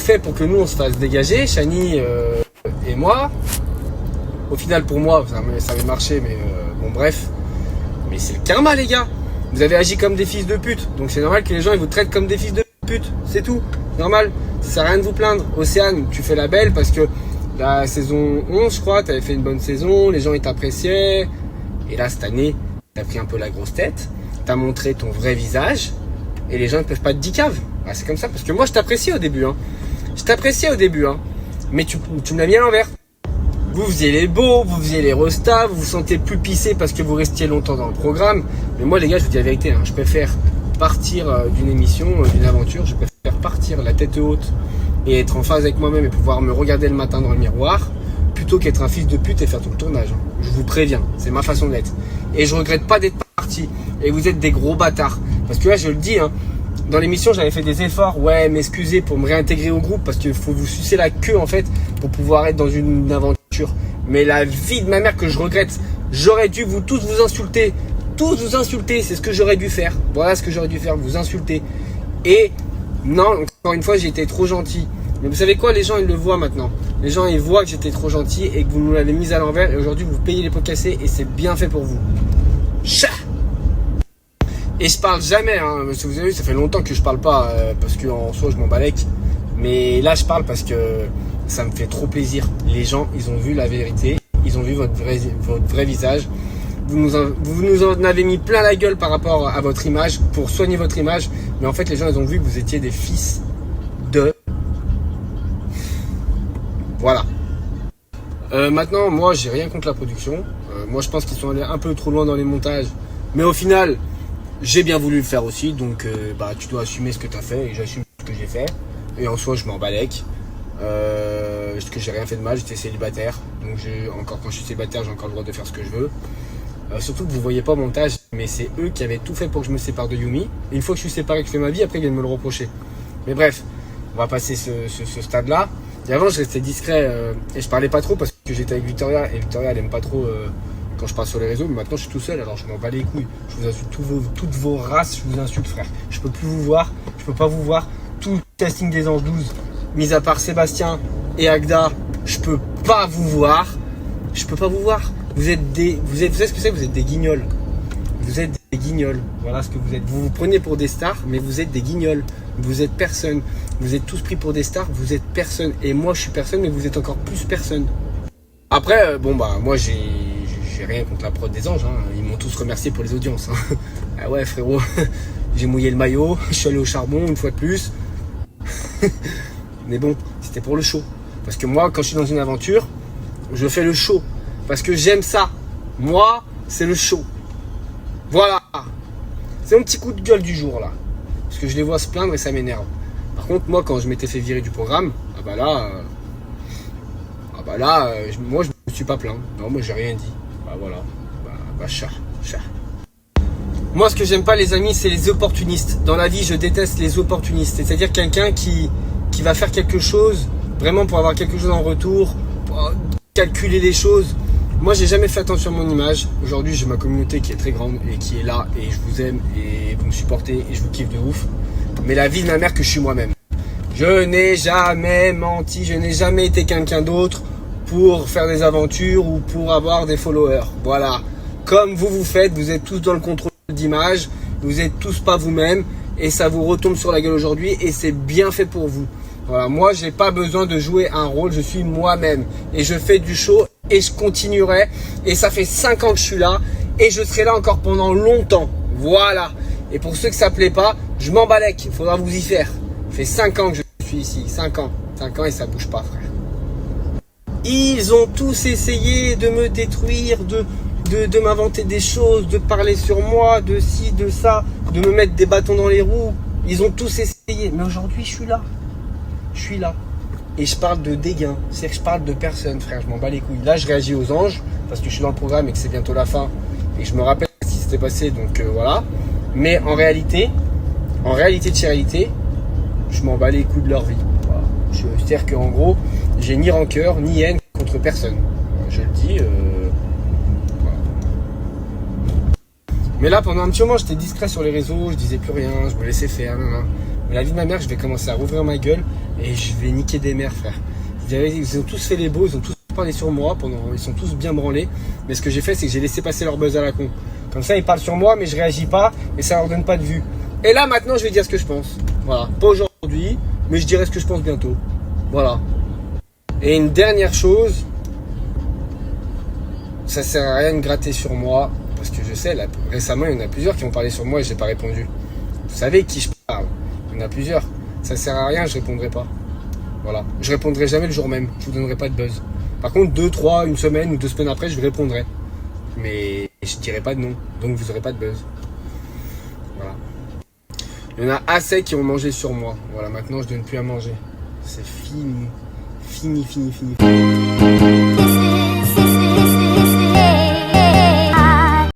fait pour que nous on se fasse dégager, Chani et moi. Au final pour moi ça avait marché, mais bon bref. Mais c'est le karma les gars. Vous avez agi comme des fils de pute, donc c'est normal que les gens ils vous traitent comme des fils de pute, c'est tout, normal. Ça sert à rien de vous plaindre. Océane, tu fais la belle parce que la saison 11 je crois, t'avais fait une bonne saison, les gens ils t'appréciaient. Et là cette année, t'as pris un peu la grosse tête, t'as montré ton vrai visage, et les gens ne peuvent pas te dire cave. Ah, c'est comme ça, parce que moi je t'appréciais au début, mais tu me l'as mis à l'envers. Vous faisiez les beaux, vous faisiez les restas, vous vous sentez plus pissé parce que vous restiez longtemps dans le programme. Mais moi les gars, je vous dis la vérité, je préfère partir d'une émission, d'une aventure, je préfère partir la tête haute et être en phase avec moi-même et pouvoir me regarder le matin dans le miroir, plutôt qu'être un fils de pute et faire tout le tournage. Je vous préviens, c'est ma façon d'être. Et je regrette pas d'être parti. Et vous êtes des gros bâtards. Parce que là, je le dis, dans l'émission, j'avais fait des efforts, m'excuser pour me réintégrer au groupe, parce qu'il faut vous sucer la queue, en fait, pour pouvoir être dans une aventure. Mais la vie de ma mère que je regrette, j'aurais dû tous vous insulter. Tous vous insulter, c'est ce que j'aurais dû faire. Voilà ce que j'aurais dû faire, vous insulter. Et non, encore une fois, j'ai été trop gentil. Mais vous savez quoi, les gens, ils le voient maintenant. Les gens, ils voient que j'étais trop gentil et que vous nous l'avez mis à l'envers. Et aujourd'hui, vous payez les pots cassés et c'est bien fait pour vous. Chat. Et je parle jamais, si vous avez vu, ça fait longtemps que je parle pas, parce qu'en soi, je m'en balèque. Mais là, je parle parce que ça me fait trop plaisir. Les gens, ils ont vu la vérité. Ils ont vu votre vrai visage. Vous nous en avez mis plein la gueule par rapport à votre image, pour soigner votre image. Mais en fait, les gens, ils ont vu que vous étiez des fils de... Voilà. Maintenant, moi, j'ai rien contre la production. Moi, je pense qu'ils sont allés un peu trop loin dans les montages. Mais au final, j'ai bien voulu le faire aussi. Donc, tu dois assumer ce que tu as fait. Et j'assume ce que j'ai fait. Et en soi, je m'en balèque. Parce que j'ai rien fait de mal. J'étais célibataire. Donc, encore quand je suis célibataire, j'ai encore le droit de faire ce que je veux. Surtout que vous voyez pas mon montage. Mais c'est eux qui avaient tout fait pour que je me sépare de Yumi. Et une fois que je suis séparé, que je fais ma vie, après, ils viennent me le reprocher. Mais bref, on va passer ce stade-là. Et avant, je restais discret et je parlais pas trop parce que j'étais avec Victoria. Et Victoria, elle aime pas trop quand je parle sur les réseaux. Mais maintenant, je suis tout seul, alors je m'en bats les couilles. Je vous insulte toutes vos races, je vous insulte, frère. Je peux plus vous voir, je peux pas vous voir. Tout le casting des Anges 12, mis à part Sébastien et Agda, je peux pas vous voir. Je peux pas vous voir. Vous savez ce que c'est? Vous êtes des guignols. Vous êtes des guignols. Voilà ce que vous êtes. Vous vous prenez pour des stars, mais vous êtes des guignols. Vous êtes personne. Vous êtes tous pris pour des stars, vous êtes personne. Et moi, je suis personne, mais vous êtes encore plus personne. Après, moi, j'ai rien contre la prod des Anges. Ils m'ont tous remercié pour les audiences. Ah ouais, frérot, j'ai mouillé le maillot, je suis allé au charbon une fois de plus. Mais bon, c'était pour le show. Parce que moi, quand je suis dans une aventure, je fais le show. Parce que j'aime ça. Moi, c'est le show. Voilà. C'est mon petit coup de gueule du jour, là. Parce que je les vois se plaindre et ça m'énerve. Par contre, moi, quand je m'étais fait virer du programme, moi, je me suis pas plaint. Non, moi, j'ai rien dit. Voilà. Chat. Moi, ce que j'aime pas, les amis, c'est les opportunistes. Dans la vie, je déteste les opportunistes. C'est-à-dire quelqu'un qui va faire quelque chose, vraiment pour avoir quelque chose en retour, pour calculer les choses. Moi, j'ai jamais fait attention à mon image. Aujourd'hui, j'ai ma communauté qui est très grande et qui est là. Et je vous aime et vous me supportez et je vous kiffe de ouf. Mais la vie de ma mère, que je suis moi-même. Je n'ai jamais menti, je n'ai jamais été quelqu'un d'autre pour faire des aventures ou pour avoir des followers. Voilà. Comme vous faites, vous êtes tous dans le contrôle d'image, vous êtes tous pas vous-même et ça vous retombe sur la gueule aujourd'hui et c'est bien fait pour vous. Voilà. Moi, j'ai pas besoin de jouer un rôle, je suis moi-même et je fais du show et je continuerai. Et ça fait 5 ans que je suis là et je serai là encore pendant longtemps. Voilà. Et pour ceux que ça plaît pas, je m'en balèque, il faudra vous y faire. Ça fait 5 ans que je suis ici, 5 ans et ça bouge pas, frère. Ils ont tous essayé de me détruire, de m'inventer des choses, de parler sur moi, de ci, de ça, de me mettre des bâtons dans les roues. Ils ont tous essayé, mais aujourd'hui je suis là. Je suis là. Et je parle de dégain, c'est-à-dire que je parle de personne, frère, je m'en bats les couilles. Là, je réagis aux Anges, parce que je suis dans le programme et que c'est bientôt la fin. Et je me rappelle ce qui s'était passé, donc voilà. Mais en réalité, de réalité, je m'en bats les couilles de leur vie. Voilà. C'est-à-dire qu'en gros, j'ai ni rancœur, ni haine contre personne. Je le dis. Voilà. Mais là, pendant un petit moment, j'étais discret sur les réseaux, je disais plus rien, je me laissais faire. Mais la vie de ma mère, je vais commencer à rouvrir ma gueule. Et je vais niquer des mères, frère. Ils ont tous fait les beaux, ils ont tous parlé sur moi, ils sont tous bien branlés. Mais ce que j'ai fait, c'est que j'ai laissé passer leur buzz à la con. Comme ça, ils parlent sur moi, mais je réagis pas, et ça leur donne pas de vue. Et là, maintenant, je vais dire ce que je pense. Voilà. Pas aujourd'hui, mais je dirai ce que je pense bientôt. Voilà. Et une dernière chose, ça sert à rien de gratter sur moi, parce que je sais, là, récemment, il y en a plusieurs qui ont parlé sur moi et j'ai pas répondu. Vous savez qui je parle. Il y en a plusieurs. Ça sert à rien, je répondrai pas. Voilà. Je répondrai jamais le jour même. Je vous donnerai pas de buzz. Par contre, 2, 3, une semaine ou 2 semaines après, je vous répondrai. Mais je dirai pas de nom. Donc vous aurez pas de buzz. Voilà. Il y en a assez qui ont mangé sur moi. Voilà, maintenant je donne plus à manger. C'est fini. Fini.